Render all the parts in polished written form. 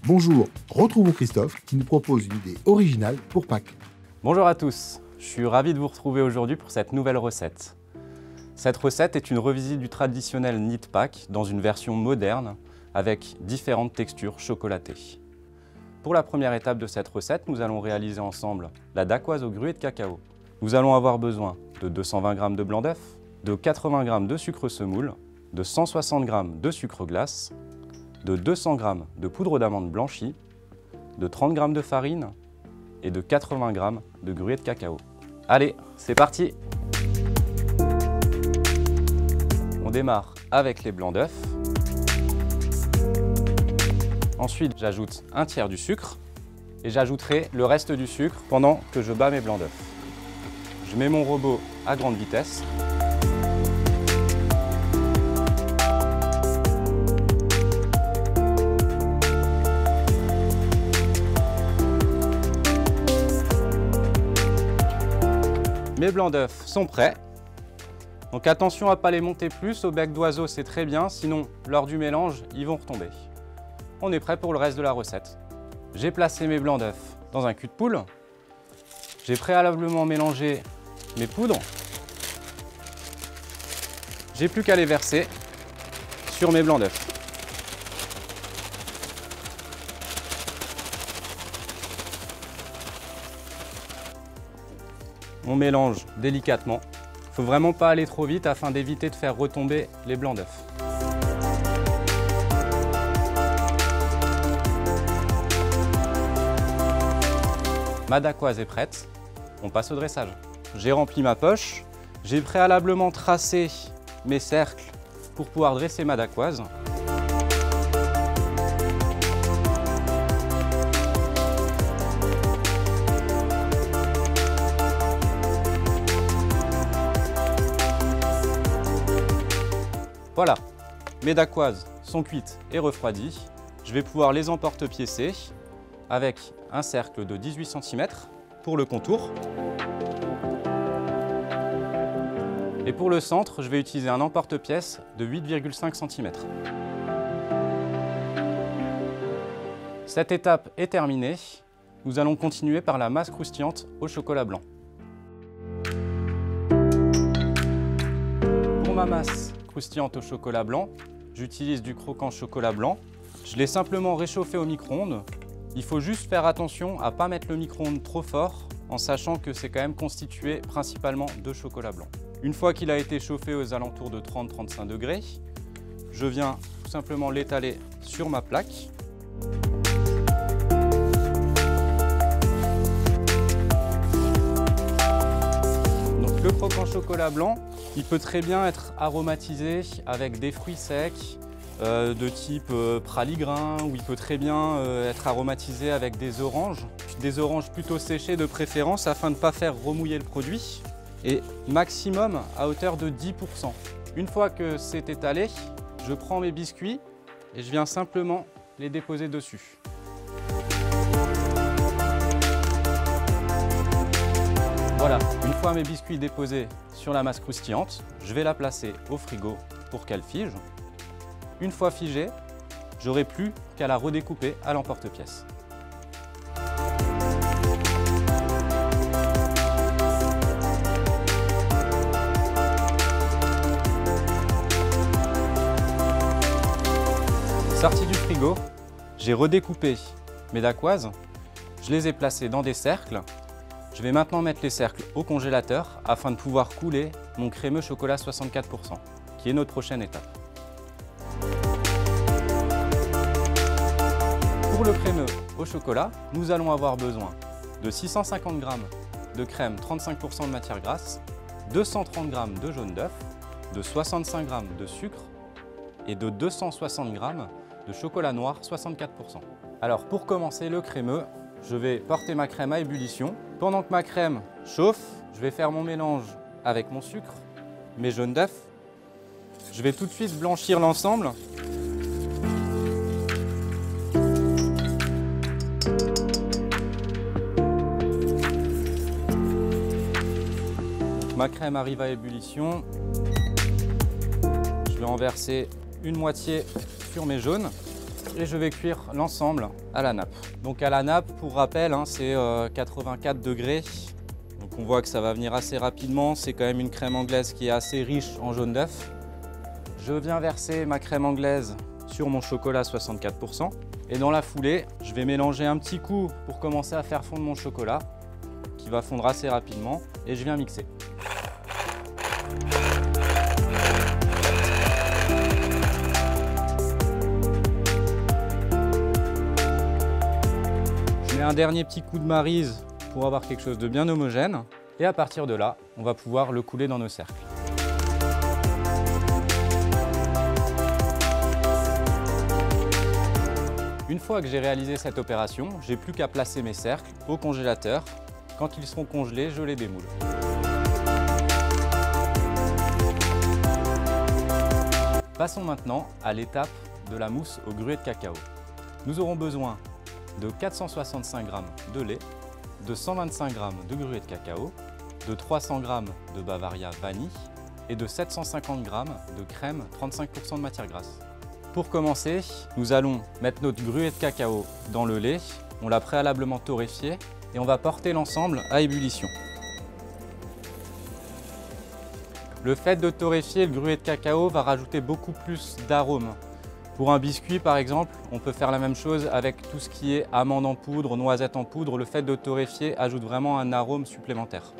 Bonjour, retrouvons Christophe qui nous propose une idée originale pour Pâques. Bonjour à tous, je suis ravi de vous retrouver aujourd'hui pour cette nouvelle recette. Cette recette est une revisite du traditionnel nid de Pâques dans une version moderne avec différentes textures chocolatées. Pour la première étape de cette recette, nous allons réaliser ensemble la dacquoise aux grues de cacao. Nous allons avoir besoin de 220 g de blanc d'œuf, de 80 g de sucre semoule, de 160 g de sucre glace, de 200 g de poudre d'amande blanchie, de 30 g de farine et de 80 g de grues de cacao. Allez, c'est parti! On démarre avec les blancs d'œuf. Ensuite, j'ajoute un tiers du sucre et j'ajouterai le reste du sucre pendant que je bats mes blancs d'œuf. Je mets mon robot à grande vitesse. Mes blancs d'œuf sont prêts. Donc attention à ne pas les monter plus, au bec d'oiseau c'est très bien, sinon lors du mélange, ils vont retomber. On est prêt pour le reste de la recette. J'ai placé mes blancs d'œuf dans un cul de poule. J'ai préalablement mélangé mes poudres. J'ai plus qu'à les verser sur mes blancs d'œuf. On mélange délicatement. Il ne faut vraiment pas aller trop vite afin d'éviter de faire retomber les blancs d'œuf. Ma dacquoise est prête, on passe au dressage. J'ai rempli ma poche, j'ai préalablement tracé mes cercles pour pouvoir dresser ma dacquoise. Voilà, mes dacquoises sont cuites et refroidies. Je vais pouvoir les emporte-piécer avec un cercle de 18 cm pour le contour. Et pour le centre, je vais utiliser un emporte-pièce de 8,5 cm. Cette étape est terminée. Nous allons continuer par la masse croustillante au chocolat blanc. Pour ma masse croustillante au chocolat blanc, j'utilise du croquant chocolat blanc. Je l'ai simplement réchauffé au micro-ondes. Il faut juste faire attention à ne pas mettre le micro-ondes trop fort en sachant que c'est quand même constitué principalement de chocolat blanc. Une fois qu'il a été chauffé aux alentours de 30-35 degrés, je viens tout simplement l'étaler sur ma plaque. Donc le croquant chocolat blanc, il peut très bien être aromatisé avec des fruits secs, de type praligrin, ou il peut très bien être aromatisé avec des oranges plutôt séchées de préférence afin de ne pas faire remouiller le produit, et maximum à hauteur de 10%. Une fois que c'est étalé, je prends mes biscuits et je viens simplement les déposer dessus. Voilà, une fois mes biscuits déposés sur la masse croustillante, je vais la placer au frigo pour qu'elle fige. Une fois figée, j'aurai plus qu'à la redécouper à l'emporte-pièce. Sorti du frigo, j'ai redécoupé mes dacquoises, je les ai placées dans des cercles. Je vais maintenant mettre les cercles au congélateur afin de pouvoir couler mon crémeux chocolat 64%, qui est notre prochaine étape. Pour le crémeux au chocolat, nous allons avoir besoin de 650 g de crème 35% de matière grasse, 230 g de jaune d'œuf, de 65 g de sucre et de 260 g de chocolat noir 64%. Alors pour commencer le crémeux, je vais porter ma crème à ébullition. Pendant que ma crème chauffe, je vais faire mon mélange avec mon sucre, mes jaunes d'œuf. Je vais tout de suite blanchir l'ensemble. Ma crème arrive à ébullition. Je vais en verser une moitié sur mes jaunes. et je vais cuire l'ensemble à la nappe. Donc à la nappe, pour rappel, hein, c'est 84 degrés. Donc on voit que ça va venir assez rapidement. C'est quand même une crème anglaise qui est assez riche en jaune d'œuf. Je viens verser ma crème anglaise sur mon chocolat 64%. Et dans la foulée, je vais mélanger un petit coup pour commencer à faire fondre mon chocolat, qui va fondre assez rapidement, et je viens mixer. Je mets un dernier petit coup de maryse pour avoir quelque chose de bien homogène, et à partir de là, on va pouvoir le couler dans nos cercles. Une fois que j'ai réalisé cette opération, j'ai plus qu'à placer mes cercles au congélateur. Quand ils seront congelés, je les démoule. Passons maintenant à l'étape de la mousse au gruau de cacao. Nous aurons besoin de 465 g de lait, de 125 g de gruau de cacao, de 300 g de Bavaria vanille et de 750 g de crème 35% de matière grasse. Pour commencer, nous allons mettre notre gruau de cacao dans le lait. On l'a préalablement torréfié et on va porter l'ensemble à ébullition. Le fait de torréfier le gruau de cacao va rajouter beaucoup plus d'arômes. Pour un biscuit par exemple, on peut faire la même chose avec tout ce qui est amandes en poudre, noisettes en poudre. Le fait de torréfier ajoute vraiment un arôme supplémentaire.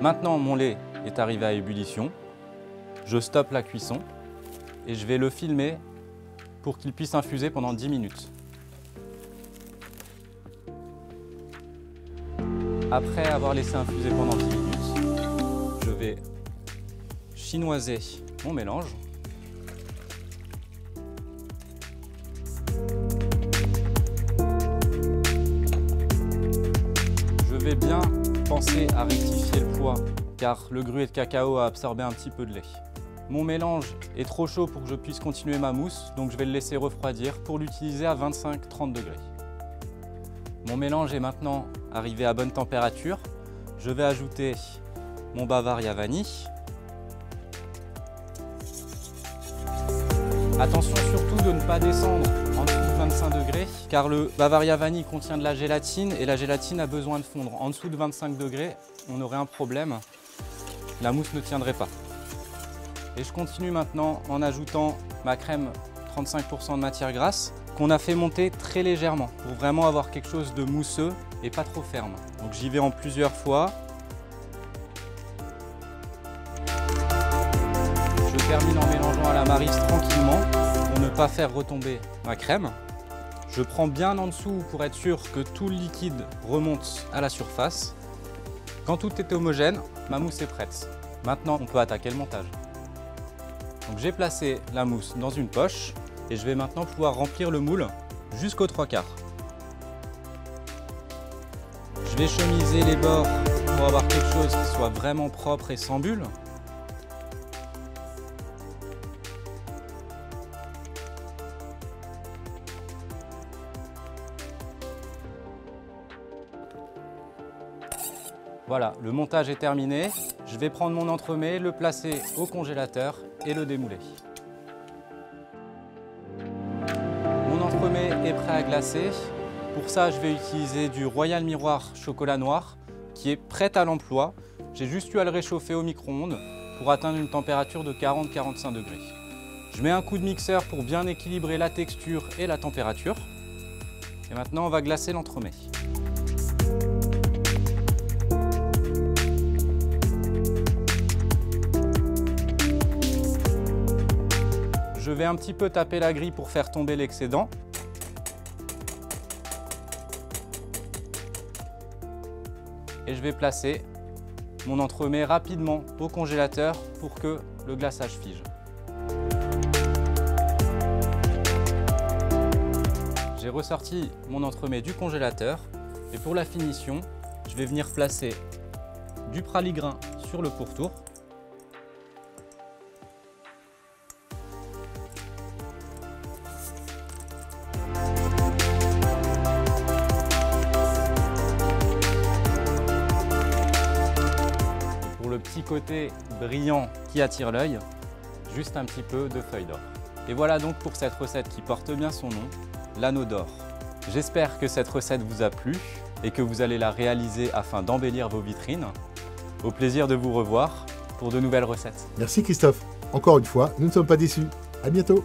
Maintenant, mon lait est arrivé à ébullition. Je stoppe la cuisson et je vais le filmer pour qu'il puisse infuser pendant 10 minutes. Après avoir laissé infuser pendant 10 minutes, je vais chinoiser mon mélange. Je vais bien penser à rectifier le poids car le gruau de cacao a absorbé un petit peu de lait. Mon mélange est trop chaud pour que je puisse continuer ma mousse, donc je vais le laisser refroidir pour l'utiliser à 25-30 degrés. Mon mélange est maintenant arrivé à bonne température. Je vais ajouter mon Bavaria vanille. Attention surtout de ne pas descendre en dessous de 25 degrés car le Bavaria vanille contient de la gélatine et la gélatine a besoin de fondre. En dessous de 25 degrés, on aurait un problème, la mousse ne tiendrait pas. Et je continue maintenant en ajoutant ma crème 35% de matière grasse qu'on a fait monter très légèrement pour vraiment avoir quelque chose de mousseux et pas trop ferme. Donc j'y vais en plusieurs fois. Je termine en mélangeant à la maryse tranquillement pour ne pas faire retomber ma crème. Je prends bien en dessous pour être sûr que tout le liquide remonte à la surface. Quand tout est homogène, ma mousse est prête. Maintenant, on peut attaquer le montage. Donc j'ai placé la mousse dans une poche et je vais maintenant pouvoir remplir le moule jusqu'aux 3/4. Je vais chemiser les bords pour avoir quelque chose qui soit vraiment propre et sans bulles. Voilà, le montage est terminé. Je vais prendre mon entremets, le placer au congélateur et le démouler. Mon entremets est prêt à glacer. Pour ça, je vais utiliser du Royal Miroir chocolat noir qui est prêt à l'emploi. J'ai juste eu à le réchauffer au micro-ondes pour atteindre une température de 40-45 degrés. Je mets un coup de mixeur pour bien équilibrer la texture et la température. Et maintenant, on va glacer l'entremets. Je vais un petit peu taper la grille pour faire tomber l'excédent. Et je vais placer mon entremets rapidement au congélateur pour que le glaçage fige. J'ai ressorti mon entremets du congélateur et pour la finition, je vais venir placer du praligrin sur le pourtour. petit côté brillant qui attire l'œil, juste un petit peu de feuille d'or. Et voilà donc pour cette recette qui porte bien son nom, l'anneau d'or. J'espère que cette recette vous a plu et que vous allez la réaliser afin d'embellir vos vitrines. Au plaisir de vous revoir pour de nouvelles recettes. Merci Christophe. Encore une fois, nous ne sommes pas déçus. À bientôt.